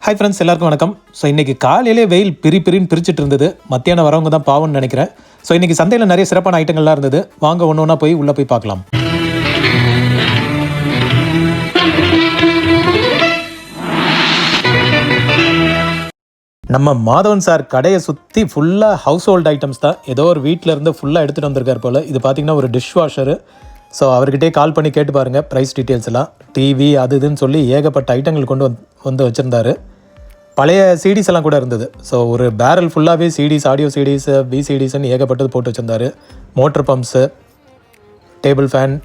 Hi friends, எல்லாருக்கும் வணக்கம். So இன்றைக்கி காலையிலே வெயில் பிரின்னு பிரிச்சுட்டு இருந்தது. மத்தியானம் வரவங்க தான் பாவம்னு நினைக்கிறேன். ஸோ இன்றைக்கி சந்தையில் நிறைய சிறப்பான ஐட்டங்கள்லாம் இருந்தது. வாங்க ஒன்று ஒன்றா போய் உள்ளே போய் பார்க்கலாம். நம்ம மாதவன் சார் கடையை சுற்றி ஃபுல்லாக ஹவுஸ் ஹோல்டு ஐட்டம்ஸ் தான். ஏதோ ஒரு வீட்டில் இருந்து ஃபுல்லாக எடுத்துகிட்டு வந்திருக்கார் போல். இது பார்த்திங்கன்னா ஒரு டிஷ் வாஷரு. ஸோ அவர்கிட்டே கால் பண்ணி கேட்டு பாருங்கள் ப்ரைஸ் டீட்டெயில்ஸ் எல்லாம். டிவி அது இதுன்னு சொல்லி ஏகப்பட்ட ஐட்டங்கள் கொண்டு வந்து வச்சுருந்தாரு. பழைய சிடிஸ் எல்லாம் கூட இருந்தது. ஸோ ஒரு பேரல் ஃபுல்லாகவே சிடிஸ், ஆடியோ சிடிஸ், விசிடிஸ்ன்னு ஏகப்பட்டது போட்டு வச்சுருந்தார். Motor pumps, table fan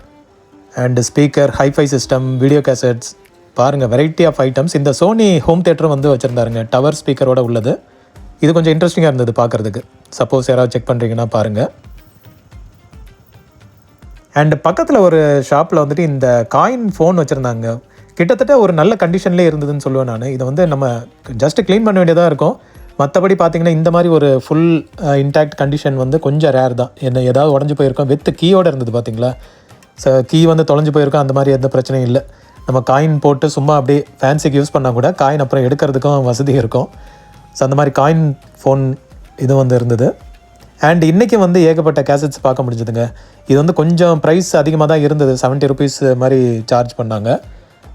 and speaker, hi-fi system, video cassettes, பாருங்கள் வெரைட்டி ஆஃப் ஐட்டம்ஸ். இந்த சோனி ஹோம் தேட்டரும் வந்து வச்சுருந்தாருங்க, டவர் ஸ்பீக்கரோட உள்ளது. இது கொஞ்சம் இன்ட்ரெஸ்டிங்காக இருந்தது பார்க்குறதுக்கு. சப்போஸ் யாராவது செக் பண்ணுறீங்கன்னா பாருங்கள். அண்டு பக்கத்தில் ஒரு ஷாப்பில் வந்துட்டு இந்த காயின் ஃபோன் வச்சுருந்தாங்க. கிட்டத்தட்ட ஒரு நல்ல கண்டிஷன்லேயே இருந்ததுன்னு சொல்லுவேன் நான். இதை வந்து நம்ம ஜஸ்ட்டு க்ளீன் பண்ண வேண்டியதாக இருக்கும். மற்றபடி பார்த்திங்கன்னா இந்த மாதிரி ஒரு ஃபுல் இன்டாக்ட் கண்டிஷன் வந்து கொஞ்சம் ரேர் தான். என்ன ஏதாவது உடஞ்சி போயிருக்கோம். வித் கீயோடு இருந்தது பார்த்திங்களா. ஸோ கீ வந்து தொலைஞ்சு போயிருக்கோம். அந்த மாதிரி எந்த பிரச்சனையும் இல்லை. நம்ம காயின் போட்டு சும்மா அப்படியே ஃபேன்சிக்கு யூஸ் பண்ணால் கூட காயின் அப்புறம் எடுக்கிறதுக்கும் வசதி இருக்கும். ஸோ அந்த மாதிரி காயின் ஃபோன் இது வந்து இருந்தது. அண்ட் இன்றைக்கி வந்து ஏகப்பட்ட கேசட்ஸ் பார்க்க முடிஞ்சதுங்க. இது வந்து கொஞ்சம் ப்ரைஸ் அதிகமாக தான் இருந்தது. 70 rupees மாதிரி சார்ஜ் பண்ணாங்க.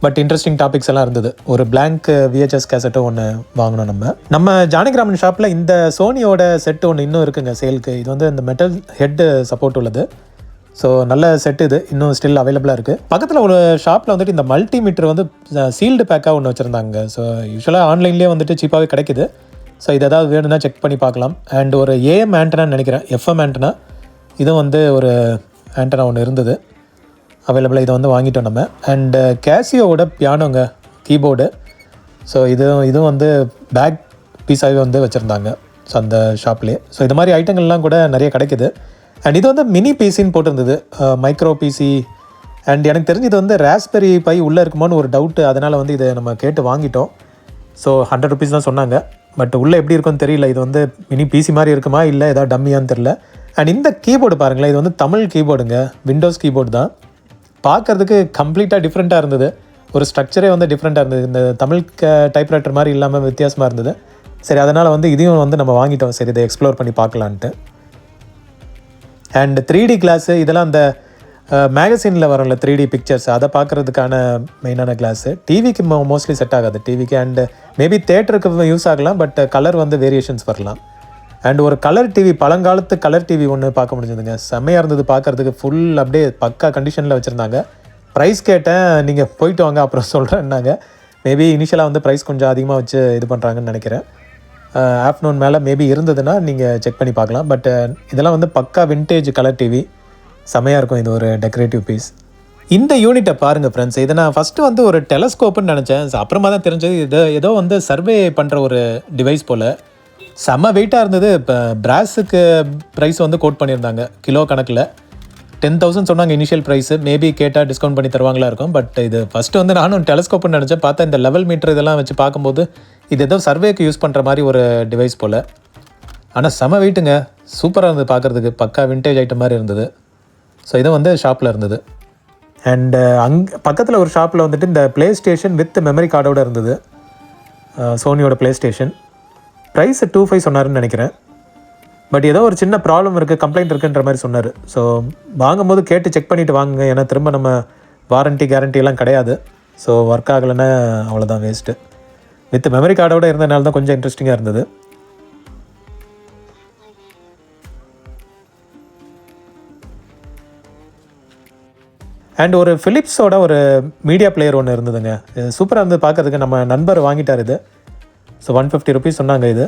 பட் இன்ட்ரெஸ்டிங் டாபிக்ஸ் எல்லாம் இருந்தது. ஒரு பிளாங்க் விஹெச்எஸ் கேசட்டும் ஒன்று வாங்கினோம். நம்ம ஜானகிராமன் ஷாப்பில் இந்த சோனியோட செட்டு ஒன்று இன்னும் இருக்குங்க சேலுக்கு. இது வந்து இந்த மெட்டல் ஹெட்டு சப்போர்ட் உள்ளது. ஸோ நல்ல செட்டு இது இன்னும் ஸ்டில் அவைலபிளாக இருக்குது. பக்கத்தில் ஒரு ஷாப்பில் வந்துட்டு இந்த மல்டிமீட்டர் வந்து சீல்டு பேக்காக ஒன்று வச்சுருந்தாங்க. ஸோ யூஸ்வலாக ஆன்லைன்லேயே வந்துட்டு சீப்பாகவே கிடைக்குது. ஸோ இது எதாவது வேணும்னா செக் பண்ணி பார்க்கலாம். அண்ட் ஒரு ஏஎம் ஆண்டனான்னு நினைக்கிறேன், எஃப்எம் ஆண்டனா. இதுவும் வந்து ஒரு ஆண்டனா ஒன்று இருந்தது அவைலபிளாக. இதை வந்து வாங்கிட்டோம் நம்ம. அண்டு கேசியோட பியானோங்க கீபோர்டு. ஸோ இதுவும் வந்து பேக் பீஸாகவே வந்து வச்சுருந்தாங்க ஸோ அந்த ஷாப்லேயே. ஸோ இது மாதிரி ஐட்டங்கள்லாம் கூட நிறைய கிடைக்குது. அண்ட் இது வந்து மினி பிசின்னு போட்டிருந்தது, மைக்ரோ பிசி. அண்ட் எனக்கு தெரிஞ்சு இது வந்து ராஸ்பெரி பை உள்ளே இருக்குமோன்னு ஒரு டவுட்டு. அதனால் வந்து இதை நம்ம கேட்டு வாங்கிட்டோம். ஸோ 100 rupees தான் சொன்னாங்க. பட் உள்ளே எப்படி இருக்குன்னு தெரியல. இது வந்து மினி பிசி மாதிரி இருக்குமா இல்லை ஏதாவது டம்மியான்னு தெரில. அண்ட் இந்த கீபோர்டு பாருங்களேன், இது வந்து தமிழ் கீபோர்டுங்க, விண்டோஸ் கீபோர்டு தான். பார்க்குறதுக்கு கம்ப்ளீட்டாக டிஃப்ரெண்ட்டாக இருந்தது. ஒரு ஸ்ட்ரக்சரே வந்து டிஃப்ரெண்ட்டாக இருந்தது. இந்த தமிழ் டைப்ரைட்டர் மாதிரி இல்லாமல் வித்தியாசமாக இருந்தது. சரி, அதனால் வந்து இதையும் வந்து நம்ம வாங்கிட்டோம். சரி, இதை எக்ஸ்ப்ளோர் பண்ணி பார்க்கலான்ட்டு. அண்ட் 3D கிளாஸு இதெல்லாம் அந்த மேகசினில் வரல 3D பிக்சர்ஸ், அதை பார்க்குறதுக்கான மெயினான கிளாஸு. டிவிக்கு மோஸ்ட்லி செட் ஆகாது. டிவிக்கு அண்டு மேபி தேட்டருக்கு யூஸ் ஆகலாம். பட் கலர் வந்து வேரியேஷன்ஸ் வரலாம். அண்ட் ஒரு கலர் டிவி, பழங்காலத்து கலர் டிவி ஒன்று பார்க்க முடிஞ்சதுங்க. செம்மையாக இருந்தது பார்க்குறதுக்கு. ஃபுல் அப்படியே பக்கா கண்டிஷனில் வச்சுருந்தாங்க. ப்ரைஸ் கேட்டேன், நீங்கள் போயிட்டு வாங்க அப்புறம் சொல்கிறேன்னாங்க. மேபி இனிஷியலாக வந்து ப்ரைஸ் கொஞ்சம் அதிகமாக வச்சு இது பண்ணுறாங்கன்னு நினைக்கிறேன். ஆஃப்டர்நூன் மேலே மேபி இருந்ததுன்னா நீங்கள் செக் பண்ணி பார்க்கலாம். பட் இதெல்லாம் வந்து பக்கா வின்டேஜ் கலர் டிவி, செம்மையாக இருக்கும். இது ஒரு டெக்கரேட்டிவ் பீஸ். இந்த யூனிட்டை பாருங்கள் ஃப்ரெண்ட்ஸ். இதை நான் ஃபஸ்ட்டு வந்து ஒரு டெலஸ்கோப்புன்னு நினச்சேன். அப்புறமா தான் தெரிஞ்சது இது ஏதோ வந்து சர்வே பண்ணுற ஒரு டிவைஸ் போல். செம்ம வெயிட்டாக இருந்தது. இப்போ பிராஸுக்கு ப்ரைஸ் வந்து கோட் பண்ணியிருந்தாங்க கிலோ கணக்கில். 10,000 சொன்னாங்க இனிஷியல் ப்ரைஸு. மேபி கேட்டால் டிஸ்கவுண்ட் பண்ணி தருவாங்களா இருக்கும். பட் இது ஃபஸ்ட்டு வந்து நானும் டெலஸ்கோப்புன்னு நினச்சேன். பார்த்தா இந்த லெவல் மீட்டர் இதெல்லாம் வச்சு பார்க்கும்போது இது ஏதோ சர்வேக்கு யூஸ் பண்ணுற மாதிரி ஒரு டிவைஸ் போல். ஆனால் செம வெயிட்டுங்க, சூப்பராக இருந்தது பார்க்குறதுக்கு. பக்கா வின்டேஜ் ஐட்டம் மாதிரி இருந்தது. ஸோ இது வந்து ஷாப்பில் இருந்தது. அண்டு அங்கே பக்கத்தில் ஒரு ஷாப்பில் வந்துட்டு இந்த ப்ளே ஸ்டேஷன் வித் மெமரி கார்டோடு இருந்தது. சோனியோட ப்ளே ஸ்டேஷன். ப்ரைஸ் 25 சொன்னாருன்னு நினைக்கிறேன். பட் ஏதோ ஒரு சின்ன ப்ராப்ளம் இருக்குது, கம்ப்ளைண்ட் இருக்குன்ற மாதிரி சொன்னார். ஸோ வாங்கும்போது கேட்டு செக் பண்ணிவிட்டு வாங்குங்க. ஏன்னா திரும்ப நம்ம வாரண்ட்டி கேரண்டி கிடையாது. ஸோ ஒர்க் ஆகலைன்னா அவ்வளோதான், வேஸ்ட்டு. வித் மெமரி கார்டோடு இருந்தனால தான் கொஞ்சம் இன்ட்ரெஸ்டிங்காக இருந்தது. அண்ட் ஒரு ஃபிலிப்ஸோட ஒரு மீடியா பிளேயர் ஒன்று இருந்ததுங்க. சூப்பராக இருந்தது பார்க்குறதுக்கு. நம்ம நண்பர் வாங்கிட்டார் இது. ஸோ 150 rupees சொன்னாங்க. இது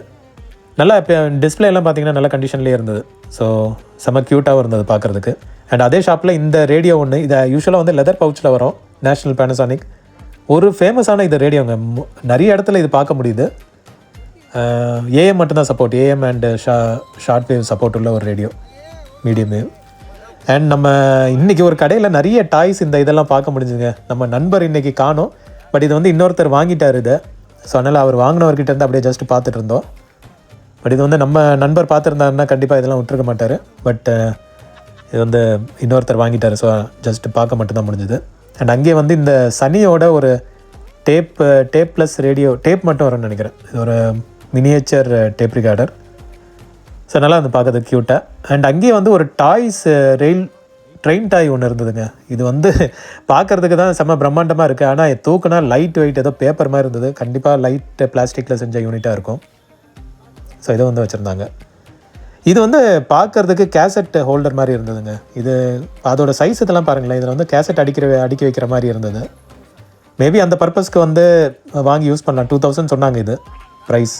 நல்லா இப்போ டிஸ்பிளே எல்லாம் பார்த்திங்கன்னா நல்ல கண்டிஷன்லேயே இருந்தது. ஸோ செம்ம க்யூட்டாகவும் இருந்தது பார்க்குறதுக்கு. அண்ட் அதே ஷாப்பில் இந்த ரேடியோ ஒன்று, இதை யூஸ்வலாக வந்து லெதர் பவுச்சில் வரும், நேஷ்னல் பேனசானிக். ஒரு ஃபேமஸான இது ரேடியோங்க. நிறைய இடத்துல இது பார்க்க முடியுது. ஏஎம் மட்டும்தான் support, AM and short wave support உள்ள ஒரு ரேடியோ, மீடியம் வேவ். அண்ட் நம்ம இன்றைக்கி ஒரு கடையில் நிறைய டாய்ஸ் இந்த இதெல்லாம் பார்க்க முடிஞ்சுங்க. நம்ம நண்பர் இன்றைக்கி காணோம். பட் இது வந்து இன்னொருத்தர் வாங்கிட்டார் இதை. ஸோ அதனால் அவர் வாங்கினவர்கிட்ட இருந்து அப்படியே ஜஸ்ட் பார்த்துட்டு இருந்தோம். பட் இது வந்து நம்ம நண்பர் பார்த்துருந்தாருன்னா கண்டிப்பாக இதெல்லாம் விட்டுருக்க மாட்டார். பட் இது வந்து இன்னொருத்தர் வாங்கிட்டார். ஸோ ஜஸ்ட் பார்க்க மட்டும்தான் முடிஞ்சுது. அண்ட் அங்கே வந்து இந்த சனியோட ஒரு tape tape plus radio tape மட்டும் வரும்னு நினைக்கிறேன். இது ஒரு மினியேச்சர் டேப் ரிகார்டர். ஸோ நல்லா இருந்து பார்க்குறது க்யூட்டாக. அண்ட் அங்கேயே வந்து ஒரு டாய்ஸ் ட்ரெயின் டாய் ஒன்று இருந்ததுங்க. இது வந்து பார்க்குறதுக்கு தான் செம்ம பிரம்மாண்டமாக இருக்குது. ஆனால் தூக்குனா லைட் வெயிட் ஏதோ பேப்பர் மாதிரி இருந்தது. கண்டிப்பாக லைட் பிளாஸ்டிக்கில் செஞ்ச யூனிட்டாக இருக்கும். ஸோ இதை வந்து வச்சுருந்தாங்க. இது வந்து பார்க்குறதுக்கு கேசட் ஹோல்டர் மாதிரி இருந்ததுங்க. இது அதோட சைஸ் இதெல்லாம் பாருங்களேன். இதில் வந்து கேசட் அடுக்கி வைக்கிற மாதிரி இருந்தது. மேபி அந்த பர்பஸ்க்கு வந்து வாங்கி யூஸ் பண்ணலாம். 2000 சொன்னாங்க இது ப்ரைஸ்.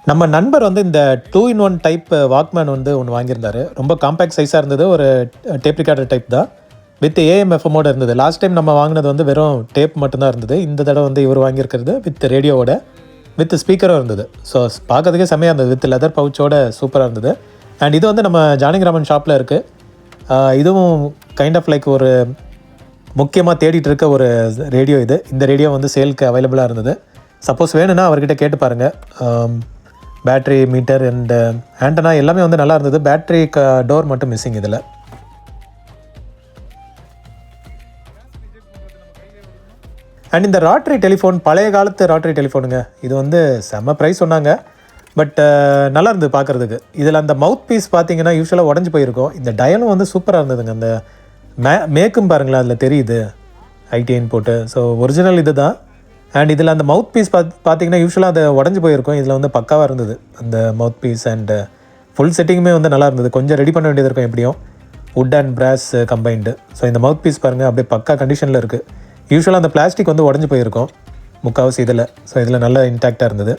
நம்ம நண்பர் வந்து இந்த 2-in-1 டைப் வாக்மேன் வந்து ஒன்று வாங்கியிருந்தார். ரொம்ப காம்பேக்ட் சைஸாக இருந்தது. ஒரு டேப் ரிகார்டர் டைப் தான், வித் AM/FMோட இருந்தது. லாஸ்ட் டைம் நம்ம வாங்கினது வந்து வெறும் டேப் மட்டும்தான் இருந்தது. இந்த தடவை வந்து இவர் வாங்கியிருக்கிறது வித் ரேடியோவோட வித் ஸ்பீக்கரும் இருந்தது. ஸோ பார்க்கறதுக்கே செம்மையாக இருந்தது. வித் லெதர் பவுச்சோட சூப்பராக இருந்தது. அண்ட் இது வந்து நம்ம ஜானகிராமன் ஷாப்பில் இருக்குது. இதுவும் கைண்ட் ஆஃப் லைக் ஒரு முக்கியமாக தேடிட்டு இருக்க ஒரு ரேடியோ இது. இந்த ரேடியோ வந்து சேலுக்கு அவைலபிளாக இருந்தது. சப்போஸ் வேணும்னா அவர்கிட்ட கேட்டு பாருங்கள். பேட்ரி மீட்டர் அண்ட் ஆண்டனா எல்லாமே வந்து நல்லா இருந்தது. பேட்ரி டோர் மட்டும் மிஸ்ஸிங் இதில். அண்ட் இந்த ராட்ரி டெலிஃபோன் பழைய காலத்து ராட்ரி டெலிஃபோனுங்க. இது வந்து செம்ம ப்ரைஸ் சொன்னாங்க. பட் நல்லா இருந்தது பார்க்குறதுக்கு. இதில் அந்த மவுத் பீஸ் பார்த்தீங்கன்னா யூஸ்வலாக உடஞ்சி போயிருக்கும். இந்த டயலும் வந்து சூப்பராக இருந்ததுங்க. அந்த மேக்கும் பாருங்களேன், அதில் தெரியுது ஐடிஐன் போட்டு. ஸோ ஒரிஜினல் இது தான். அண்ட் இதில் அந்த மவுத் பீஸ் பார்த்தீங்கன்னா யூஸ்வலாக அதை உடஞ்சி போயிருக்கும். இதில் வந்து பக்காவாக இருந்தது அந்த மவுத் பீஸ். அண்டு ஃபுல் செட்டிங்குமே வந்து நல்லா இருந்தது. கொஞ்சம் ரெடி பண்ண வேண்டியது இருக்கும் எப்படியும், wood and brass combined. So இந்த மவுத் பீஸ் பாருங்கள், அப்படியே பக்கா கண்டிஷனில் இருக்குது. யூஸ்வலாக அந்த பிளாஸ்டிக் வந்து உடஞ்சி போயிருக்கும் முக்கால்வாசி இதில். ஸோ இதில் நல்லா இன்டாக்டாக இருந்தது.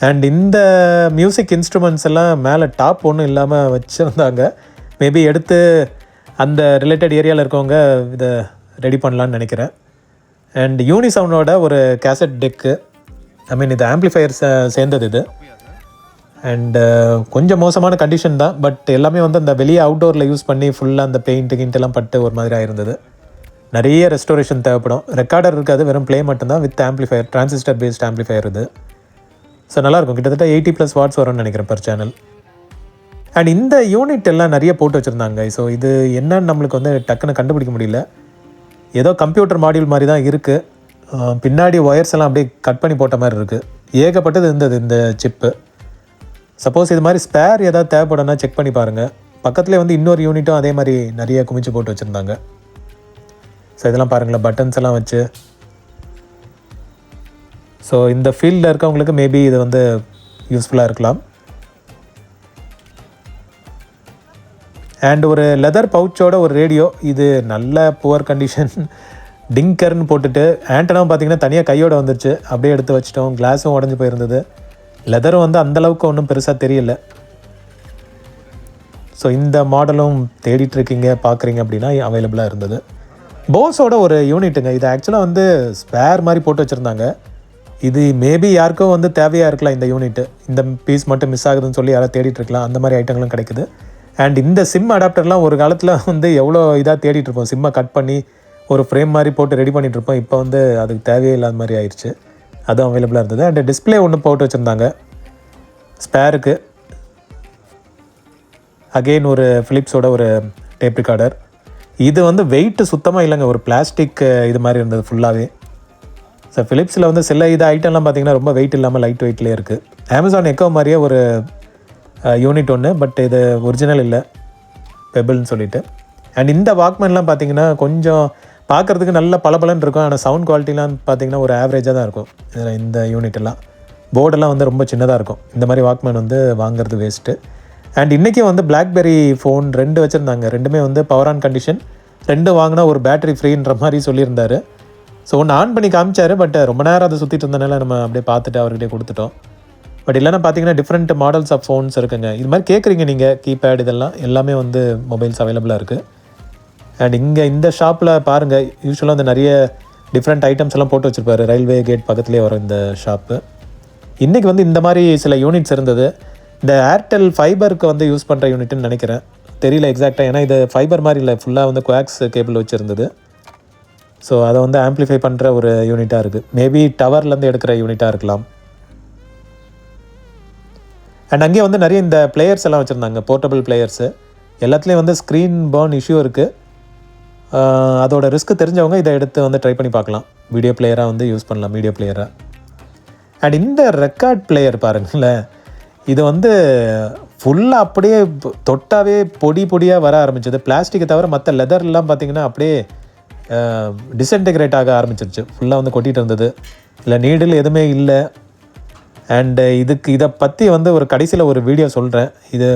அண்ட் இந்த மியூசிக் இன்ஸ்ட்ருமெண்ட்ஸ் எல்லாம் மேலே டாப் ஒன்றும் இல்லாமல் வச்சுருந்தாங்க. மேபி எடுத்து அந்த ரிலேட்டட் ஏரியாவில் இருக்கவங்க இதை ரெடி பண்ணலான்னு நினைக்கிறேன். அண்ட் யூனிசவுண்டோட ஒரு கேசட் டெக்கு, ஐ மீன் இது ஆம்ப்ளிஃபையர் சேர்ந்தது இது. அண்டு கொஞ்சம் மோசமான கண்டிஷன் தான். பட் எல்லாமே வந்து அந்த வெளியே அவுட்டோரில் யூஸ் பண்ணி ஃபுல்லாக அந்த பெயிண்ட்டுலாம் பட்டு ஒரு மாதிரி ஆயிருந்தது. நிறைய ரெஸ்டோரேஷன் தேவைப்படும். ரெக்கார்டர் இருக்காது, வெறும் ப்ளே மட்டும்தான் with amplifier, transistor based amplifier இது. ஸோ நல்லாயிருக்கும். கிட்டத்தட்ட 80+ வாட்ஸ் வரும்னு நினைக்கிறேன் பர் சேனல். அண்ட் இந்த யூனிட் எல்லாம் நிறைய போட்டு வச்சுருந்தாங்க. ஸோ இது என்னன்னு நம்மளுக்கு வந்து டக்குன்னு கண்டுபிடிக்க முடியல. ஏதோ கம்ப்யூட்டர் மாடியூல் மாதிரி தான் இருக்குது. பின்னாடி ஒயர்ஸ் எல்லாம் அப்படியே கட் பண்ணி போட்ட மாதிரி இருக்குது. ஏகப்பட்டது இருந்தது இந்த சிப்பு. சப்போஸ் இது மாதிரி ஸ்பேர் ஏதாவது தேவைப்படும்னா செக் பண்ணி பாருங்கள். பக்கத்துலேயே வந்து இன்னொரு யூனிட்டும் அதே மாதிரி நிறைய குமிச்சு போட்டு வச்சுருந்தாங்க. ஸோ இதெல்லாம் பாருங்களேன், பட்டன்ஸ் எல்லாம் வச்சு. ஸோ இந்த ஃபீல்டில் இருக்கவங்களுக்கு மேபி இது வந்து யூஸ்ஃபுல்லாக இருக்கலாம். அண்ட் ஒரு லெதர் பவுச்சோட ஒரு ரேடியோ. இது நல்ல புவர் கண்டிஷன். டிங்கர்னு போட்டுட்டு ஆண்டனாவும் பார்த்திங்கன்னா தனியாக கையோடு வந்துருச்சு. அப்படியே எடுத்து வச்சிட்டோம். கிளாஸும் உடஞ்சி போயிருந்தது. லெதரும் வந்து அந்தளவுக்கு ஒன்றும் பெருசாக தெரியல. ஸோ இந்த மாடலும் தேடிட்டுருக்கீங்க பார்க்குறீங்க அப்படின்னா அவைலபிளாக இருந்தது. போஸோட ஒரு யூனிட்டுங்க. இது ஆக்சுவலாக வந்து ஸ்பேர் மாதிரி போட்டு வச்சுருந்தாங்க. இது மேபி யாருக்கும் வந்து தேவையாக இருக்கலாம் இந்த யூனிட்டு. இந்த பீஸ் மட்டும் மிஸ் ஆகுதுன்னு சொல்லி யாராவது தேடிட்டுருக்கலாம். அந்த மாதிரி ஐட்டங்களும் கிடைக்குது. அண்ட் இந்த சிம் அடாப்டர்லாம் ஒரு காலத்தில் வந்து எவ்வளோ இதாக தேடிட்டுருப்போம். சிம்மை கட் பண்ணி ஒரு ஃப்ரேம் மாதிரி போட்டு ரெடி பண்ணிகிட்ருப்போம். இப்போ வந்து அதுக்கு தேவையே இல்லாத மாதிரி ஆயிடுச்சு. அதுவும் அவைலபிளாக இருந்தது. அண்ட் டிஸ்பிளே ஒன்று போட்டு வச்சுருந்தாங்க ஸ்பேருக்கு. அகெயின் ஒரு ஃபிலிப்ஸோட ஒரு டேப் ரிகார்டர். இது வந்து வெயிட்டு சுத்தமாக இல்லைங்க. ஒரு பிளாஸ்டிக் இது மாதிரி இருந்தது ஃபுல்லாகவே. ஸோ ஃபிலிப்ஸில் வந்து சில ஐட்டம்லாம் பார்த்திங்கன்னா ரொம்ப வெயிட் இல்லாமல் லைட் வெயிட்லேயே இருக்குது. அமேசான் எக்கோ மாதிரியே ஒரு யூனிட் ஒன்று. பட் இது ஒரிஜினல் இல்லை, பெபிள்னு சொல்லிட்டு. அண்ட் இந்த வாக்மேன்லாம் பார்த்திங்கன்னா கொஞ்சம் பார்க்குறதுக்கு நல்ல பளபளன்னு இருக்கும். ஆனால் சவுண்ட் குவாலிட்டிலாம் பார்த்திங்கன்னா ஒரு ஆவரேஜாக தான் இருக்கும். இதில் இந்த யூனிட்டெல்லாம் போர்டெல்லாம் வந்து ரொம்ப சின்னதாக இருக்கும். இந்த மாதிரி வாக்மேன் வந்து வாங்குறது வேஸ்ட்டு. அண்ட் இன்றைக்கி வந்து பிளாக்பெரி ஃபோன் 2 வச்சுருந்தாங்க. ரெண்டுமே வந்து பவர் ஆன் கண்டிஷன். 2 வாங்கினா ஒரு பேட்டரி ஃப்ரீன்ற மாதிரி சொல்லியிருந்தார். ஸோ ஒன்று ஆன் பண்ணி காமிச்சார். பட் ரொம்ப நேரம் அதை சுற்றிட்டு இருந்தனால நம்ம அப்படியே பார்த்துட்டு அவர்கிட்டே கொடுத்துட்டோம். பட் இல்லைனா பார்த்தீங்கன்னா டிஃப்ரெண்ட் மாடல்ஸ் ஆஃப் ஃபோன்ஸ் இருக்குங்க. இது மாதிரி கேட்குறீங்க நீங்கள், கீபேட் இதெல்லாம் எல்லாமே வந்து மொபைல்ஸ் அவைலபிளாக இருக்குது. அண்ட் இங்கே இந்த ஷாப்பில் பாருங்கள், யூஸ்வலாக வந்து நிறைய டிஃப்ரெண்ட் ஐட்டம்ஸ் எல்லாம் போட்டு வச்சுருப்பாரு. ரயில்வே கேட் பக்கத்துலேயே வரும் இந்த ஷாப்பு. இன்றைக்கி வந்து இந்த மாதிரி சில யூனிட்ஸ் இருந்தது. இந்த ஏர்டெல் ஃபைபருக்கு வந்து யூஸ் பண்ணுற யூனிட்னு நினைக்கிறேன், தெரியல எக்ஸாக்டாக. ஏன்னா இது ஃபைபர் மாதிரி இல்லை, ஃபுல்லாக வந்து கோஆக்ஸ் கேபிள் வச்சுருந்தது. ஸோ அதை வந்து ஆம்ப்ளிஃபை பண்ணுற ஒரு யூனிட்டாக இருக்குது. மேபி டவர்லேருந்து எடுக்கிற யூனிட்டாக இருக்கலாம். அண்ட் அங்கேயே வந்து நிறைய இந்த பிளேயர்ஸ் எல்லாம் வச்சுருந்தாங்க, போர்ட்டபிள் பிளேயர்ஸு. எல்லாத்துலேயும் வந்து ஸ்க்ரீன் பர்ன் இஷ்யூ இருக்குது. அதோட ரிஸ்க் தெரிஞ்சவங்க இதை எடுத்து வந்து ட்ரை பண்ணி பார்க்கலாம். வீடியோ பிளேயராக வந்து யூஸ் பண்ணலாம், மீடியா பிளேயராக. அண்ட் இந்த ரெக்கார்ட் பிளேயர் பாருங்களேன், இது வந்து ஃபுல்லாக அப்படியே தொட்டாவே பொடி பொடியாக வர ஆரம்பிச்சது. பிளாஸ்டிக்கை தவிர மற்ற லெதர்லாம் பார்த்திங்கன்னா அப்படியே டிஸ்இன்டெகிரேட் ஆக ஆரம்பிச்சிருச்சு. ஃபுல்லாக வந்து கொட்டிகிட்டு இருந்தது. இல்லை நீடில் எதுவுமே இல்லை. அண்டு இதை பற்றி வந்து ஒரு கடைசியில் ஒரு வீடியோ சொல்கிறேன். இது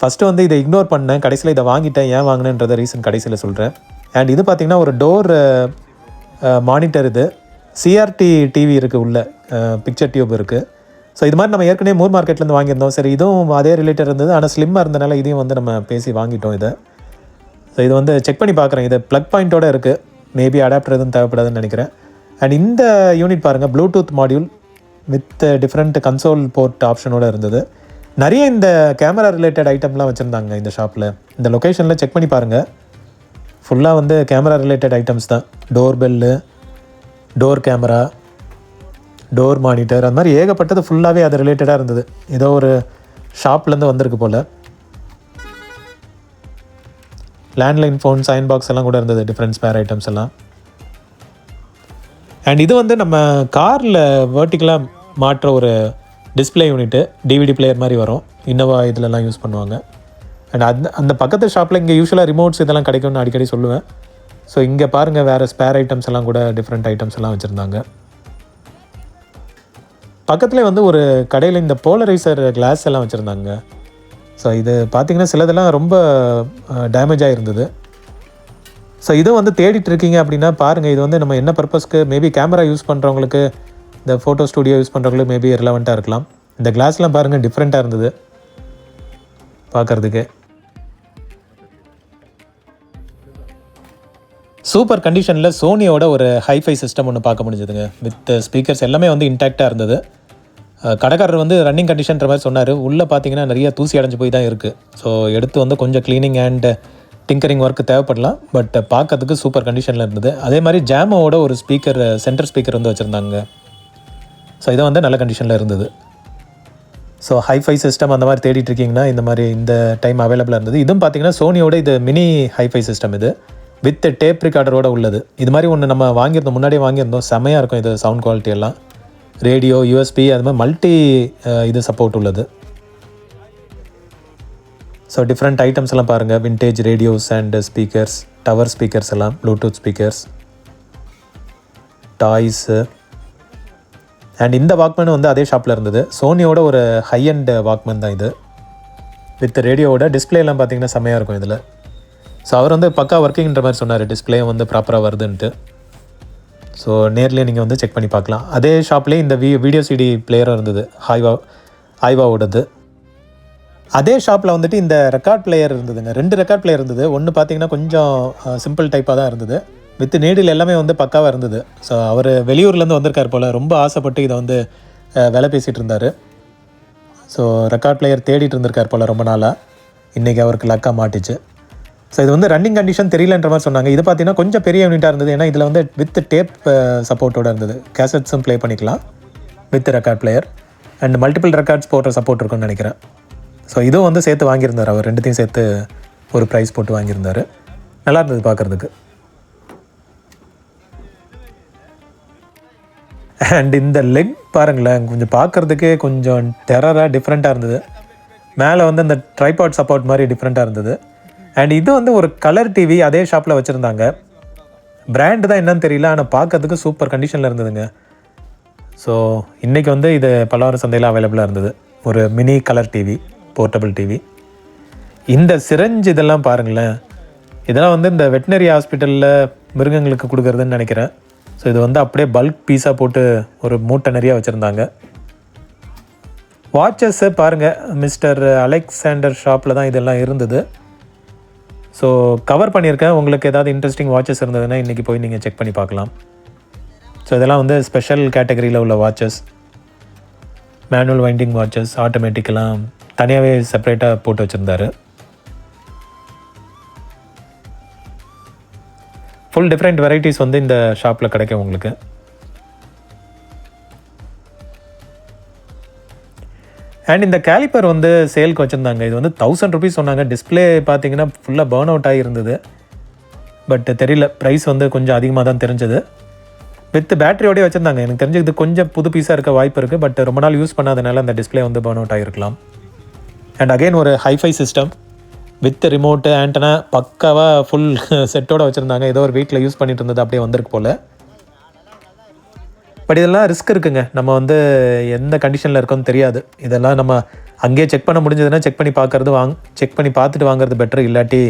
ஃபஸ்ட்டு வந்து இதை இக்னோர் பண்ணேன், கடைசியில் இதை வாங்கிட்டேன். ஏன் வாங்கினேன்றதை ரீசன் கடைசியில் சொல்கிறேன். அண்ட் இது பார்த்திங்கன்னா ஒரு டோர் மானிட்டர். இது சிஆர்டி டிவி இருக்குது, உள்ள பிக்சர் டியூப் இருக்குது. ஸோ இது மாதிரி நம்ம ஏற்கனவே மூர் மார்க்கெட்லேருந்து வாங்கியிருந்தோம். சரி, இதுவும் அதே ரிலேட்டட் இருந்தது, ஆனால் ஸ்லிம்மாக இருந்தனால இதையும் வந்து நம்ம பேசி வாங்கிட்டோம் இதை. ஸோ இது வந்து செக் பண்ணி பார்க்குறேன். இது ப்ளக் பாயிண்ட்டோடு இருக்குது. மேபி அடாப்டர் எதுவும் தேவைப்படாதுன்னு நினைக்கிறேன். அண்ட் இந்த யூனிட் பாருங்கள், Bluetooth module with different console port ஆப்ஷனோடு இருந்தது. நிறைய இந்த கேமரா ரிலேட்டட் ஐட்டம்லாம் வச்சுருந்தாங்க இந்த ஷாப்பில். இந்த லொக்கேஷனில் செக் பண்ணி பாருங்கள், ஃபுல்லாக வந்து கேமரா ரிலேட்டட் ஐட்டம்ஸ் தான். Door bell, door camera, door monitor, அது மாதிரி ஏகப்பட்டது ஃபுல்லாகவே அது ரிலேட்டடாக இருந்தது. ஏதோ ஒரு ஷாப்லேருந்து வந்திருக்கு போல். லேண்ட்லைன் ஃபோன், சைன் பாக்ஸ் எல்லாம் கூட இருந்தது, டிஃப்ரெண்ட் ஸ்பேர் ஐட்டம்ஸ் எல்லாம். அண்ட் இது வந்து நம்ம காரில் வேர்ட்டிக்கலாக மாற்ற ஒரு டிஸ்பிளே யூனிட்டு, டிவிடி பிளேயர் மாதிரி வரும். இன்னோவா இதிலலாம் யூஸ் பண்ணுவாங்க. அண்ட் அந்த பக்கத்து ஷாப்பில் இங்கே யூஸ்வலாக ரிமோட்ஸ் இதெல்லாம் கிடைக்கும்னு அடிக்கடி சொல்லுவேன். ஸோ இங்கே பாருங்கள், வேறு ஸ்பேர் ஐட்டம்ஸ் எல்லாம் கூட டிஃப்ரெண்ட் ஐட்டம்ஸ் எல்லாம் வச்சுருந்தாங்க. பக்கத்துலேயே வந்து ஒரு கடையில் இந்த போலரைசர் கிளாஸ் எல்லாம் வச்சுருந்தாங்க. ஸோ இது பார்த்திங்கன்னா சிலதெல்லாம் ரொம்ப டேமேஜ் ஆகிருந்தது. ஸோ இதை வந்து தேடிட்டுருக்கீங்க அப்படின்னா பாருங்கள். இது வந்து நம்ம என்ன பர்பஸ்க்கு, மேபி கேமரா யூஸ் பண்ணுறவங்களுக்கு, இந்த ஃபோட்டோ ஸ்டூடியோ யூஸ் பண்ணுறவங்களுக்கு மேபி ரிலவெண்ட்டாக இருக்கலாம். இந்த கிளாஸ்லாம் பாருங்கள், டிஃப்ரெண்ட்டாக இருந்தது பார்க்குறதுக்கு. சூப்பர் கண்டிஷனில் சோனியோட ஒரு ஹைஃபை சிஸ்டம் ஒன்று பார்க்க முடிஞ்சதுங்க. வித் ஸ்பீக்கர்ஸ் எல்லாமே வந்து இன்டாக்டாக இருந்தது. கடைக்காரர் வந்து ரன்னிங் கண்டிஷன்ற மாதிரி சொன்னார். உள்ளே பார்த்தீங்கன்னா நிறைய தூசி அடைஞ்சு போய் தான் இருக்குது. ஸோ எடுத்து வந்து கொஞ்சம் க்ளீனிங் அண்ட் டிங்கரிங் ஒர்க்கு தேவைப்படலாம். பட் பார்க்கறதுக்கு சூப்பர் கண்டிஷனில் இருந்தது. அதே மாதிரி ஜாமோட ஒரு ஸ்பீக்கர், சென்டர் ஸ்பீக்கர் வந்து வச்சுருந்தாங்க. ஸோ இதை வந்து நல்ல கண்டிஷனில் இருந்தது. ஸோ ஹைஃபை சிஸ்டம் அந்த மாதிரி தேடிட்டுருக்கீங்கன்னா இந்த மாதிரி இந்த டைம் அவைலபிளாக இருந்தது. இதுவும் பார்த்தீங்கன்னா சோனியோட இது மினி ஹைஃபை சிஸ்டம், இது வித் டேப் ரிகார்டரோடு உள்ளது. இது மாதிரி ஒன்று நம்ம வாங்கியிருந்தோம், முன்னாடியே வாங்கியிருந்தோம். செம்மையாக இருக்கும் இது சவுண்ட் குவாலிட்டி எல்லாம். ரேடியோ, யூஎஸ்பி, அது மாதிரி மல்டி இது சப்போர்ட் உள்ளது. ஸோ டிஃப்ரெண்ட் ஐட்டம்ஸ் எல்லாம் பாருங்கள். Vintage radios and speakers, tower speakers எல்லாம், ப்ளூடூத் ஸ்பீக்கர்ஸ், டாய்ஸு. அண்ட் இந்த வாக்மேன் வந்து அதே ஷாப்பில் இருந்தது. சோனியோட ஒரு ஹை அண்ட் வாக்மேன் தான் இது. வித் ரேடியோவோட டிஸ்பிளேலாம் பார்த்தீங்கன்னா செம்மையாக இருக்கும் இதில். ஸோ அவர் வந்து பக்கா ஒர்க்கிங்கிற மாதிரி சொன்னார், டிஸ்பிளே வந்து ப்ராப்பராக வருதுன்ட்டு. ஸோ நேர்லேயே நீங்கள் வந்து செக் பண்ணி பார்க்கலாம். அதே ஷாப்லேயே இந்த வீடியோ சிடி பிளேயரும் இருந்தது, ஹைவாவோடது. அதே ஷாப்பில் வந்துட்டு இந்த ரெக்கார்ட் பிளேயர் இருந்ததுங்க. 2 ரெக்கார்ட் பிளேயர் இருந்தது. ஒன்று பார்த்தீங்கன்னா கொஞ்சம் சிம்பிள் டைப்பாக தான் இருந்தது. வித் நீடில் எல்லாமே வந்து பக்காவாக இருந்தது. ஸோ அவர் வெளியூர்லேருந்து வந்திருக்கார் போல், ரொம்ப ஆசைப்பட்டு இதை வந்து விலை பேசிகிட்டு இருந்தார். ஸோ ரெக்கார்ட் பிளேயர் தேடிட்டு இருந்திருக்கார் போல் ரொம்ப நாளாக. இன்றைக்கி அவருக்கு லக்காக மாட்டிச்சு. ஸோ இது வந்து ரன்னிங் கண்டிஷன் தெரியலன்ற மாதிரி சொன்னாங்க. இது பார்த்தீங்கன்னா கொஞ்சம் பெரிய யூனிட்டாக இருந்தது. ஏன்னா இதில் வந்து வித் டேப் சப்போர்ட்டோடு இருந்தது. கேசட்ஸும் ப்ளே பண்ணிக்கலாம் with record player. And multiple records போடுற சப்போர்ட் இருக்குன்னு நினைக்கிறேன். ஸோ இதுவும் வந்து சேர்த்து வாங்கியிருந்தார் அவர். 2த்தையும் சேர்த்து ஒரு ப்ரைஸ் போட்டு வாங்கியிருந்தார். நல்லா இருந்தது பார்க்குறதுக்கு. அண்ட் இந்த லெக் பாருங்களேன், கொஞ்சம் பார்க்குறதுக்கே கொஞ்சம் டெரராக டிஃப்ரெண்ட்டாக இருந்தது. மேலே வந்து அந்த ட்ரைபாட் சப்போர்ட் மாதிரி டிஃப்ரெண்ட்டாக இருந்தது. அண்ட் இது வந்து ஒரு கலர் டிவி அதே ஷாப்பில் வச்சுருந்தாங்க. பிராண்டு தான் என்னன்னு தெரியல, ஆனால் பார்க்கறதுக்கு சூப்பர் கண்டிஷனில் இருந்ததுங்க. ஸோ இன்றைக்கி வந்து இது பலவாறு சந்தையில் அவைலபிளாக இருந்தது. ஒரு mini colour TV, portable TV. இந்த சிரஞ்ச் இதெல்லாம் பாருங்களேன், இதெல்லாம் வந்து இந்த வெட்டினரி ஹாஸ்பிட்டலில் மிருகங்களுக்கு கொடுக்குறதுன்னு நினைக்கிறேன். ஸோ இது வந்து அப்படியே பல்க் பீஸாக போட்டு ஒரு மூட்டை நிறையா வச்சுருந்தாங்க. வாட்சஸ்ஸு பாருங்கள், மிஸ்டர் அலெக்சாண்டர் ஷாப்பில் தான் இதெல்லாம் இருந்தது. ஸோ கவர் பண்ணியிருக்கேன். உங்களுக்கு ஏதாவது இன்ட்ரெஸ்டிங் வாட்சஸ் இருந்ததுன்னா இன்றைக்கி போய் நீங்கள் செக் பண்ணி பார்க்கலாம். ஸோ இதெல்லாம் வந்து ஸ்பெஷல் கேட்டகரியில் உள்ள வாட்சஸ். மேனுவல் வைண்டிங் வாட்சஸ், ஆட்டோமேட்டிக்கெல்லாம் தனியாகவே செப்பரேட்டாக போட்டு வச்சுருந்தாரு. ஃபுல் டிஃப்ரெண்ட் வெரைட்டிஸ் வந்து இந்த ஷாப்பில் கிடைக்கும் உங்களுக்கு. அண்ட் இந்த கேலிப்பர் வந்து சேலுக்கு வச்சுருந்தாங்க. இது வந்து 1000 rupees சொன்னாங்க. டிஸ்பிளே பார்த்தீங்கன்னா ஃபுல்லாக பர்ன் அவுட் ஆகி இருந்தது. பட் தெரியல, ப்ரைஸ் வந்து கொஞ்சம் அதிகமாக தான் தெரிஞ்சது. வித் பேட்டரியோடய வச்சுருந்தாங்க. எனக்கு தெரிஞ்சு இது கொஞ்சம் புது பீஸாக இருக்க வாய்ப்பு இருக்குது. பட் ரொம்ப நாள் யூஸ் பண்ணாதனால அந்த டிஸ்பிளே வந்து பர்ன் அவுட் ஆகிருக்கலாம். அண்ட் அகெயின் ஒரு hi fi system with remote antenna பக்காவாக ஃபுல் செட்டோடு வச்சுருந்தாங்க. ஏதோ ஒரு வீட்டில் யூஸ் பண்ணிட்டு இருந்தது அப்படியே வந்திருக்கு போல். பட் இதெல்லாம் ரிஸ்க் இருக்குங்க. நம்ம வந்து எந்த கண்டிஷனில் இருக்கோன்னு தெரியாது. இதெல்லாம் நம்ம அங்கேயே செக் பண்ண முடிஞ்சதுன்னா செக் பண்ணி செக் பண்ணி பார்த்துட்டு வாங்குறது பெட்டர். இல்லாட்டி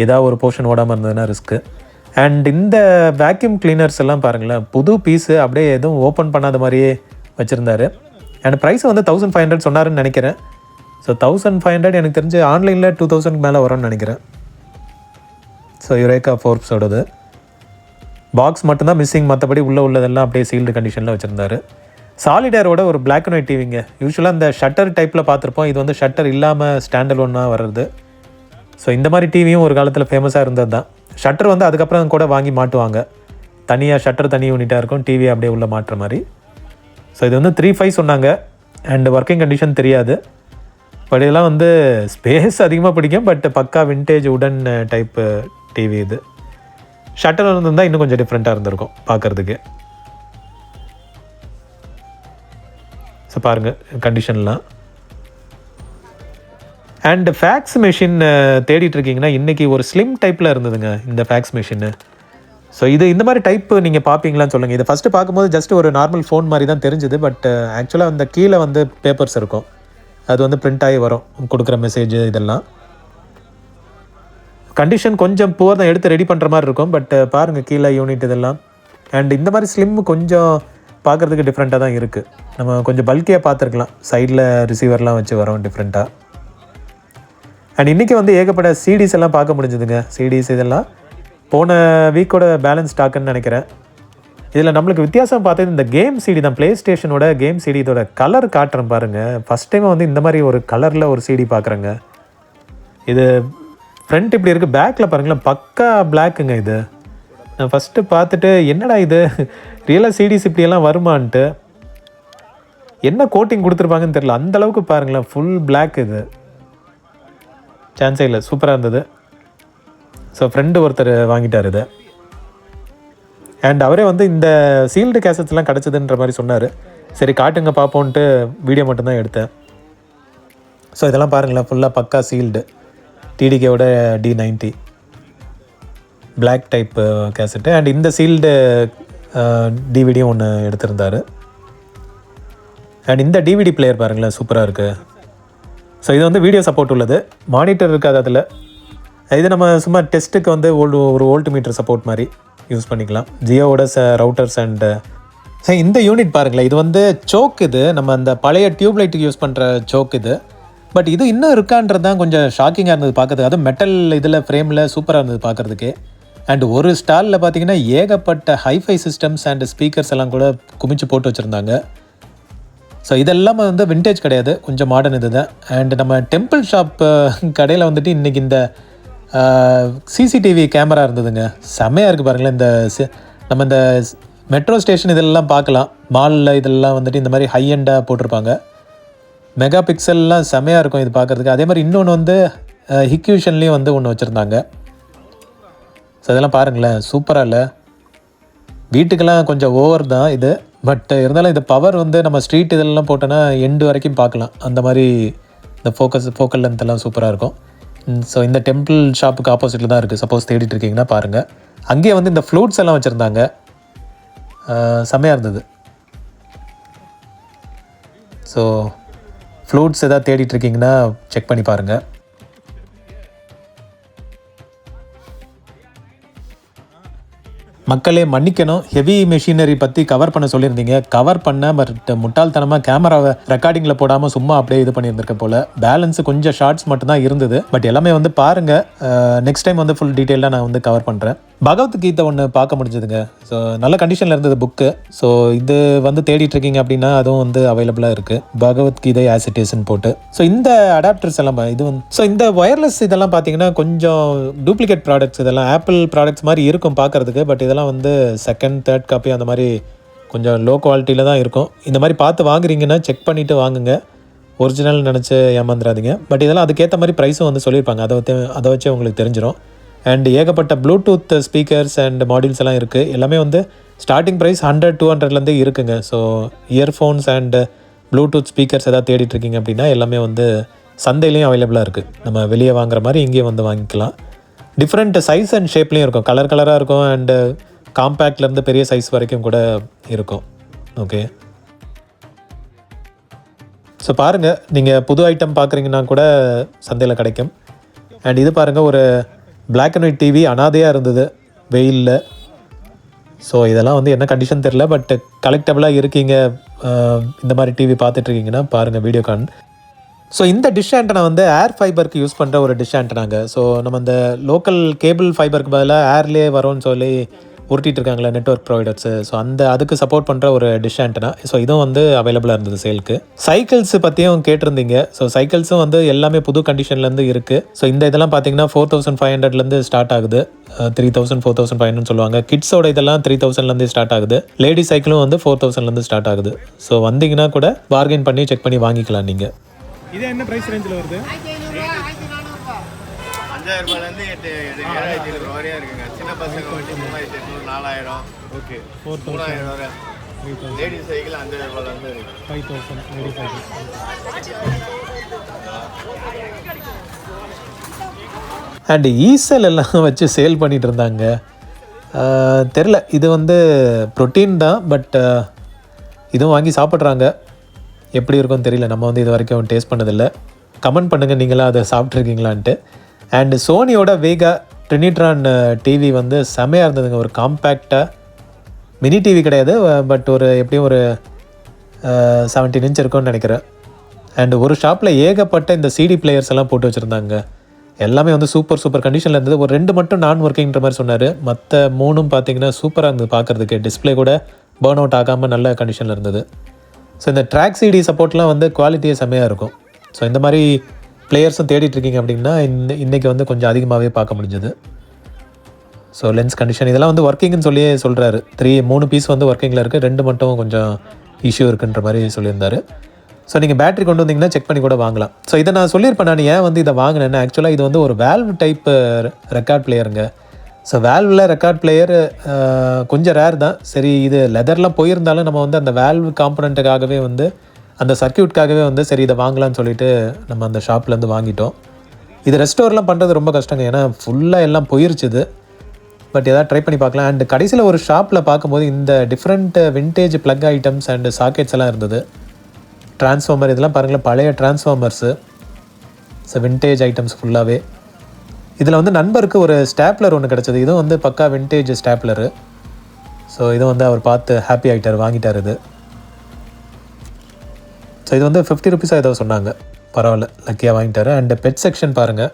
ஏதாவது ஒரு போர்ஷன் ஓடாமல் இருந்ததுன்னா ரிஸ்க்கு. அண்ட் இந்த வேக்யூம் கிளீனர்ஸ் எல்லாம் பாருங்களேன், புது பீஸு அப்படியே எதுவும் ஓப்பன் பண்ணாத மாதிரியே வச்சுருந்தாரு. அண்ட் ப்ரைஸ் வந்து 1500 சொன்னாருன்னு நினைக்கிறேன். ஸோ 1500 எனக்கு தெரிஞ்சு ஆன்லைனில் 2000 மேலே வரும்னு நினைக்கிறேன். ஸோ யுரேகா ஃபோர்ப்ஸோடது பாக்ஸ் மட்டும்தான் மிஸ்ஸிங், மற்றபடி உள்ளதெல்லாம் அப்படியே சீல்டு கண்டிஷனில் வச்சுருந்தாரு. சாலிடரோட ஒரு பிளாக் அண்ட் ஒயிட் டிவிங்க. யூஸ்வலாக இந்த ஷட்டர் டைப்பில் பார்த்துருப்போம். இது வந்து ஷட்டர் இல்லாமல் ஸ்டாண்டர்ட் ஒன்னாக வர்றது. ஸோ இந்த மாதிரி டிவியும் ஒரு காலத்தில் ஃபேமஸாக இருந்தது தான். ஷட்டர் வந்து அதுக்கப்புறம் கூட வாங்கி மாட்டுவாங்க. தனியாக ஷட்டர் தனி யூனிட்டாக இருக்கும், டிவி அப்படியே உள்ள மாட்டுற மாதிரி. ஸோ இது வந்து 3.5 சொன்னாங்க. அண்ட் ஒர்க்கிங் கண்டிஷன் தெரியாது. பட் இதெல்லாம் வந்து ஸ்பேஸ் அதிகமாக பிடிக்கும். பட் பக்கா விண்டேஜ் உடன் டைப்பு டிவி இது. ஷட்டர் இருந்திருந்தால் இன்னும் கொஞ்சம் டிஃப்ரெண்ட்டாக இருந்திருக்கும் பார்க்குறதுக்கு. ஸோ பாருங்கள் கண்டிஷன்லாம். அண்ட் ஃபேக்ஸ் மெஷின் தேடிட்டுருக்கீங்கன்னா இன்றைக்கி ஒரு ஸ்லிம் டைப்பில் இருந்ததுங்க இந்த ஃபேக்ஸ் மெஷின்னு. ஸோ இந்த மாதிரி டைப்பு நீங்கள் பார்ப்பீங்களான்னு சொல்லுங்கள். இது ஃபஸ்ட்டு பார்க்கும்போது ஜஸ்ட் ஒரு நார்மல் ஃபோன் மாதிரி தான் தெரிஞ்சுது. பட் ஆக்சுவலாக அந்த கீழே வந்து பேப்பர்ஸ் இருக்கும், அது வந்து பிரிண்ட் ஆகி வரும் கொடுக்குற மெசேஜ். இதெல்லாம் கண்டிஷன் கொஞ்சம் புவர் தான், எடுத்து ரெடி பண்ணுற மாதிரி இருக்கும். பட் பாருங்கள் கீழே யூனிட் இதெல்லாம். அண்ட் இந்த மாதிரி ஸ்லிம் கொஞ்சம் பார்க்குறதுக்கு டிஃப்ரெண்ட்டாக தான் இருக்குது. நம்ம கொஞ்சம் பல்கியாக பார்த்துருக்கலாம், சைடில் ரிசீவர்லாம் வச்சு வரோம் டிஃப்ரெண்ட்டாக. அண்ட் இன்றைக்கி வந்து ஏகப்பட்ட சிடிஸ் எல்லாம் பார்க்க முடிஞ்சுதுங்க. சிடிஸ் இதெல்லாம் போன வீக்கோட பேலன்ஸ் ஸ்டாக்குன்னு நினைக்கிறேன். இதில் நம்மளுக்கு வித்தியாசம் பார்த்தது இந்த கேம் சிடி தான். ப்ளே ஸ்டேஷனோட கேம் சிடி இதோட கலர் காட்டுறேன் பாருங்கள். ஃபஸ்ட் டைம் வந்து இந்த மாதிரி ஒரு கலரில் ஒரு சிடி பார்க்குறேங்க. இது ஃப்ரண்ட் இப்படி இருக்குது, பேக்கில் பாருங்களேன் பக்கா பிளாக்குங்க. இது நான் ஃபஸ்ட்டு பார்த்துட்டு என்னடா இது ரியலாக சிடிஸ் இப்படியெல்லாம் வருமான்ட்டு, என்ன கோட்டிங் கொடுத்துருப்பாங்கன்னு தெரியல. அந்தளவுக்கு பாருங்களேன் ஃபுல் பிளாக். இது சான்ஸே இல்லை, சூப்பராக இருந்தது. ஸோ ஃப்ரெண்டு ஒருத்தர் வாங்கிட்டார் இதை. அண்ட் அவரே வந்து இந்த சீல்டு கேசட்ஸ்லாம் கிடச்சிதுன்ற மாதிரி சொன்னார். சரி காட்டுங்க பார்ப்போன்ட்டு வீடியோ மட்டும்தான் எடுத்தேன். ஸோ இதெல்லாம் பாருங்களேன் ஃபுல்லாக பக்கா சீல்டு. டிடிகேவோட D90 black type cassette. And இந்த சீல்டு டிவிடியும் ஒன்று எடுத்திருந்தார். அண்ட் இந்த டிவிடி பிளேயர் பாருங்களேன் சூப்பராக இருக்குது. ஸோ இது வந்து வீடியோ சப்போர்ட் உள்ளது, மானிட்டர் இருக்காது அதில். இது நம்ம சும்மா டெஸ்ட்டுக்கு வந்து ஒரு வோல்ட் மீட்டர் சப்போர்ட் மாதிரி யூஸ் பண்ணிக்கலாம். ஜியோவோட ரவுட்டர்ஸ் அண்டு இந்த யூனிட் பாருங்களேன். இது வந்து சோக். இது நம்ம அந்த பழைய டியூப்லைட்டுக்கு யூஸ் பண்ணுற சோக் இது. பட் இது இன்னும் இருக்கான்றது தான் கொஞ்சம் ஷாக்கிங்காக இருந்தது பார்க்குறதுக்கு. அதுவும் மெட்டல் இதில் ஃப்ரேமில் சூப்பராக இருந்தது பார்க்குறதுக்கு. அண்ட் ஒரு ஸ்டாலில் பார்த்தீங்கன்னா ஏகப்பட்ட ஹைஃபை சிஸ்டம்ஸ் அண்ட் ஸ்பீக்கர்ஸ் எல்லாம் கூட குமிச்சு போட்டு வச்சுருந்தாங்க. ஸோ இதெல்லாம் வந்து விண்டேஜ் கிடையாது, கொஞ்சம் மாடர்ன் இது தான். அண்ட் நம்ம டெம்பிள் ஷாப் கடையில் வந்துட்டு இன்றைக்கி இந்த சிசிடிவி கேமரா இருந்ததுங்க. செம்மையாக இருக்குது பாருங்களேன். நம்ம இந்த மெட்ரோ ஸ்டேஷன் இதெல்லாம் பார்க்கலாம், மாலில் இதெல்லாம் வந்துட்டு இந்த மாதிரி ஹை எண்டாக போட்டிருப்பாங்க. மெகா பிக்சல்லாம் செம்மையாக இருக்கும் இது பார்க்குறதுக்கு. அதே மாதிரி இன்னொன்று வந்து ஹிக்யூஷன்லேயும் வந்து ஒன்று வச்சுருந்தாங்க. ஸோ இதெல்லாம் பாருங்களேன் சூப்பராக இல்லை? வீட்டுக்கெல்லாம் கொஞ்சம் ஓவர் தான் இது. பட் இருந்தாலும் இந்த பவர் வந்து நம்ம ஸ்ட்ரீட் இதெல்லாம் போட்டோன்னா எண்டு வரைக்கும் பார்க்கலாம். அந்த மாதிரி இந்த ஃபோக்கல் லென்த்தெல்லாம் சூப்பராக இருக்கும். ஸோ இந்த டெம்பிள் ஷாப்புக்கு ஆப்போசிட்டில் தான் இருக்குது. சப்போஸ் தேடிட்டு இருக்கீங்கன்னா பாருங்கள். அங்கேயே வந்து இந்த ஃப்ளூட்ஸ் எல்லாம் வச்சுருந்தாங்க, செம்மையாக இருந்தது. ஸோ ஃப்ளூட்ஸ் எதாவது தேடிட்டு இருக்கீங்கன்னா செக் பண்ணி பாருங்கள். மக்களே மன்னிக்கணும், ஹெவி மெஷினரி பற்றி கவர் பண்ண சொல்லியிருந்தீங்க. கவர் பண்ண பட் முட்டாள்தனமாக கேமராவை ரெக்கார்டிங்கில் போடாமல் சும்மா அப்படியே இது பண்ணியிருந்திருக்க போல். பேலன்ஸ் கொஞ்சம் ஷார்ட்ஸ் மட்டும்தான் இருந்தது. பட் எல்லாமே வந்து பாருங்கள். நெக்ஸ்ட் டைம் வந்து ஃபுல் டீட்டெயிலாக நான் வந்து கவர் பண்ணுறேன். பகவத்கீதை ஒன்று பார்க்க முடிஞ்சதுங்க. ஸோ நல்ல கண்டிஷனில் இருந்தது புக்கு. ஸோ இது வந்து தேடிட்டு இருக்கீங்க அப்படின்னா அதுவும் வந்து அவைலபிளாக இருக்குது. பகவத்கீதை ஆஸ் இட் இஸ்ன்னு போட்டு. ஸோ இந்த அடாப்டர்ஸ் எல்லாம் இது வந்து இந்த ஒயர்லெஸ் இதெல்லாம் பார்த்தீங்கன்னா கொஞ்சம் டூப்ளிகேட் ப்ராடக்ட்ஸ். இதெல்லாம் ஆப்பிள் ப்ராடக்ட்ஸ் மாதிரி இருக்கும் பார்க்குறதுக்கு. பட் இதெல்லாம் வந்து செகண்ட் தேர்ட் காப்பி அந்த மாதிரி கொஞ்சம் லோ குவாலிட்டியில் தான் இருக்கும். இந்த மாதிரி பார்த்து வாங்குறீங்கன்னா செக் பண்ணிவிட்டு வாங்குங்க, ஒரிஜினல் நினச்சி ஏமாந்துடாதீங்க. பட் இதெல்லாம் அதுக்கேற்ற மாதிரி ப்ரைஸும் வந்து சொல்லியிருப்பாங்க. அதை வச்சே உங்களுக்கு தெரிஞ்சிடும். அண்ட் ஏகப்பட்ட ப்ளூடூத் ஸ்பீக்கர்ஸ் அண்ட் மாடியூல்ஸ் எல்லாம் இருக்குது. எல்லாமே வந்து ஸ்டார்டிங் ப்ரைஸ் 100-200லேருந்தே இருக்குங்க. So earphones and Bluetooth speakers எதாவது தேடிட்டுருக்கீங்க அப்படின்னா எல்லாமே வந்து சந்தையிலையும் அவைலபிளாக இருக்குது. நம்ம வெளியே வாங்குற மாதிரி இங்கேயே வந்து வாங்கிக்கலாம். டிஃப்ரெண்ட் சைஸ் அண்ட் ஷேப்லேயும் இருக்கும், கலராக இருக்கும் அண்டு காம்பேக்ட்லேருந்து பெரிய சைஸ் வரைக்கும் கூட இருக்கும். ஓகே, ஸோ பாருங்கள், நீங்கள் புது ஐட்டம் பார்க்குறீங்கன்னா கூட சந்தையில் கிடைக்கும். அண்ட் இது பாருங்கள், ஒரு பிளாக் அண்ட் ஒயிட் டிவி அனாதையாக இருந்தது வெயிலில். ஸோ இதெல்லாம் வந்து என்ன கண்டிஷன் தெரில, பட் கலெக்டபுளாக இருக்கீங்க, இந்த மாதிரி டிவி பார்த்துட்ருக்கீங்கன்னா பாருங்கள் வீடியோ கான். ஸோ இந்த டிஷ் ஆண்டனா வந்து ஏர் ஃபைபருக்கு யூஸ் பண்ணுற ஒரு டிஷ் ஆண்டனாங்க. ஸோ நம்ம இந்த லோக்கல் கேபிள் ஃபைபருக்கு பதிலாக ஏர்லேயே வரோன்னு சொல்லி உருட்டிகிட்டு இருக்காங்களே நெட்வொர்க் ப்ரொவைடர்ஸு. ஸோ அதுக்கு சப்போர்ட் பண்ணுற ஒரு டிஷ் ஆண்டனா. ஸோ இதுவும் வந்து அவைலபிளாக இருந்தது சேலுக்கு. சைக்கிள்ஸ் பற்றியும் கேட்டிருந்தீங்க. ஸோ சைக்கிள்ஸும் வந்து எல்லாமே புது கண்டிஷன்லேருந்து இருக்குது. ஸோ இந்த இதெல்லாம் பார்த்தீங்கன்னா 4500லேருந்து ஸ்டார்ட் ஆகுது. 3000 4500 சொல்லுவாங்க. கிட்ஸோட இதெல்லாம் 3000லேருந்து ஸ்டார்ட் ஆகுது. லேடி சைக்கிளும் வந்து 4000லேருந்து ஸ்டார்ட் ஆகுது. ஸோ வந்தீங்கன்னா கூட பார்கெயின் பண்ணி செக் பண்ணி வாங்கிக்கலாம் நீங்கள். இது என்ன பிரைஸ் ரேஞ்சில் வருது? 5000 ரூபாயிலேருந்து 7500 வரையும் இருக்குங்க. சின்ன பசங்க வண்டி 3800 4000. ஓகே, 3000 வரை. லேடி சைக்கிள் 5000 ரூபாயிலேருந்து இருக்கு. 5000 லேடி சைக்கிள். அண்டு ஈசல் எல்லாம் வச்சு சேல் பண்ணிகிட்டு இருந்தாங்க. தெரில, இது வந்து ப்ரோட்டீன் தான், பட் இதுவும் வாங்கி சாப்பிட்றாங்க. எப்படி இருக்கும்னு தெரியல, நம்ம வந்து இது வரைக்கும் டேஸ்ட் பண்ணதில்லை. கமெண்ட் பண்ணுங்கள் நீங்களாம் அதை சாப்பிட்ருக்கீங்களான்ட்டு. அண்டு சோனியோட வேகா ட்ரினிட்ரான் டிவி வந்து செமையாக இருந்ததுங்க. ஒரு காம்பேக்டாக மினி டிவி கிடையாது, பட் ஒரு எப்படியும் ஒரு 17 இன்ச் இருக்கும்னு நினைக்கிறேன். அண்டு ஒரு ஷாப்பில் ஏகப்பட்ட இந்த சிடி பிளேயர்ஸ் எல்லாம் போட்டு வச்சுருந்தாங்க. எல்லாமே வந்து சூப்பர் கண்டிஷனில் இருந்தது. ஒரு 2 மட்டும் நான் ஒர்க்கிங்கிற மாதிரி சொன்னார். மற்ற 3 பார்த்தீங்கன்னா சூப்பராக இருந்தது பார்க்குறதுக்கு. டிஸ்பிளே கூட பர்ன் அவுட் ஆகாமல் நல்ல கண்டிஷனில் இருந்தது. ஸோ இந்த ட்ராக் சிடி சப்போர்ட்லாம் வந்து குவாலிட்டியே செம்மையாக இருக்கும். ஸோ இந்த மாதிரி பிளேயர்ஸும் தேடிட்டுருக்கீங்க அப்படின்னா இன்றைக்கி வந்து கொஞ்சம் அதிகமாகவே பார்க்க முடிஞ்சது. ஸோ லென்ஸ் கண்டிஷன் இதெல்லாம் வந்து ஒர்க்கிங்னு சொல்லியே சொல்கிறாரு. 3 பீஸ் வந்து ஒர்க்கிங்கில் இருக்குது, 2 மட்டும் கொஞ்சம் இஷ்யூ இருக்குன்ற மாதிரி சொல்லியிருந்தார். ஸோ நீங்கள் பேட்டரி கொண்டு வந்தீங்கன்னா செக் பண்ணி கூட வாங்கலாம். ஸோ இதை நான் சொல்லியிருப்பேன், நான் ஏன் வந்து இதை வாங்கினேன்னா, ஆக்சுவலாக இது வந்து ஒரு வேல்வ் டைப் ரெக்கார்ட் பிளேயருங்க. ஸோ வேல்வில் ரெக்கார்ட் பிளேயர் கொஞ்சம் ரேர் தான். சரி, இது லெதர்லாம் போயிருந்தாலும் நம்ம வந்து அந்த வேல்வ் காம்பனண்ட்டுக்காகவே வந்து அந்த சர்க்கியூட்காகவே வந்து சரி இதை வாங்கலாம்னு சொல்லிட்டு நம்ம அந்த ஷாப்லேருந்து வாங்கிட்டோம். இது ரெஸ்டோர்லாம் பண்ணுறது ரொம்ப கஷ்டங்க, ஏன்னா ஃபுல்லாக எல்லாம் போயிருச்சுது. பட் எதாவது ட்ரை பண்ணி பார்க்கலாம். அண்ட் கடைசியில் ஒரு ஷாப்பில் பார்க்கும்போது இந்த different vintage plug items and sockets எல்லாம் இருந்தது. ட்ரான்ஸ்ஃபார்மர் இதெல்லாம் பாருங்களேன், பழைய ட்ரான்ஸ்ஃபார்மர்ஸு. ஸோ விண்டேஜ் ஐட்டம்ஸ் ஃபுல்லாகவே. இதில் வந்து நண்பருக்கு ஒரு ஸ்டாப்லர் ஒன்று கிடச்சிது. இதுவும் வந்து பக்கா விண்டேஜ் ஸ்டாப்லரு. ஸோ இது வந்து அவர் பார்த்து ஹாப்பி ஆகிட்டார், வாங்கிட்டார் இது. ஸோ இது வந்து 50 ருபீஸாக ஏதோ சொன்னாங்க. பரவாயில்ல, லக்கியாக வாங்கிட்டார். அண்ட் பெட் செக்ஷன் பாருங்கள்.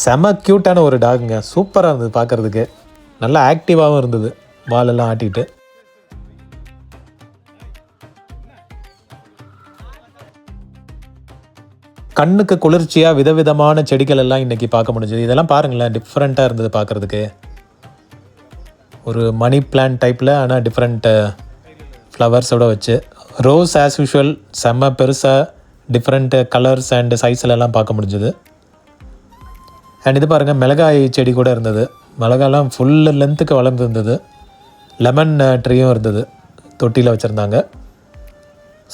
செம க்யூட்டான ஒரு டாகுங்க, சூப்பராக இருந்தது பார்க்குறதுக்கு. நல்லா ஆக்டிவாகவும் இருந்தது, வாலெல்லாம் ஆட்டிட்டு. கண்ணுக்கு குளிர்ச்சியாக விதவிதமான செடிகள் எல்லாம் இன்றைக்கி பார்க்க முடிஞ்சது. இதெல்லாம் பாருங்களேன், டிஃப்ரெண்ட்டாக இருந்தது பார்க்குறதுக்கு. ஒரு மணி பிளான்ட் டைப்பில், ஆனால் டிஃப்ரெண்ட் ஃப்ளவர்ஸோடு வச்சு. ரோஸ் ஆஸ் யூஷுவல் செம்ம பெருசாக டிஃப்ரெண்ட் கலர்ஸ் அண்ட் சைஸ்லலாம் பார்க்க முடிஞ்சது. அண்ட் இது பாருங்கள், மிளகாய் செடி கூட இருந்தது. மிளகாலாம் ஃபுல் லென்த்துக்கு வளர்ந்துருந்தது. லெமன் ட்ரீயும் இருந்தது, தொட்டியில் வச்சுருந்தாங்க.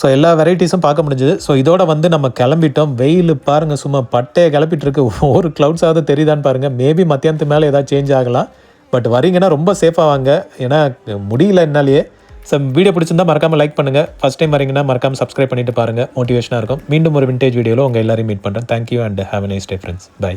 ஸோ எல்லா வெரைட்டிஸும் பார்க்க முடிஞ்சது. ஸோ இதோட வந்து நம்ம கிளம்பிட்டோம். வெயில் பாருங்கள், சும்மா பட்டையை கிளப்பிட்டுருக்கு. ஒரு க்ளவுட்ஸாவது தெரியுதான்னு பாருங்கள். மேபி மத்தியானத்து மேலே எதாவது சேஞ்ச் ஆகலாம். பட் வரீங்கன்னா ரொம்ப சேஃபாக வாங்க, ஏன்னா முடியல என்னாலேயே. ஸோ வீடியோ பிடிச்சிருந்தா மறக்காமல் லைக் பண்ணுங்கள். ஃபஸ்ட் டைம் வரீங்கன்னா மறக்காமல் சப்ஸ்கிரைப் பண்ணிட்டு பாருங்கள், மோட்டிவேஷனாக இருக்கும். மீண்டும் ஒரு விண்டேஜ் வீடியோவில் உங்கள் எல்லாரையும் மீட் பண்ணுறேன். Thank you and have a nice day friends. By.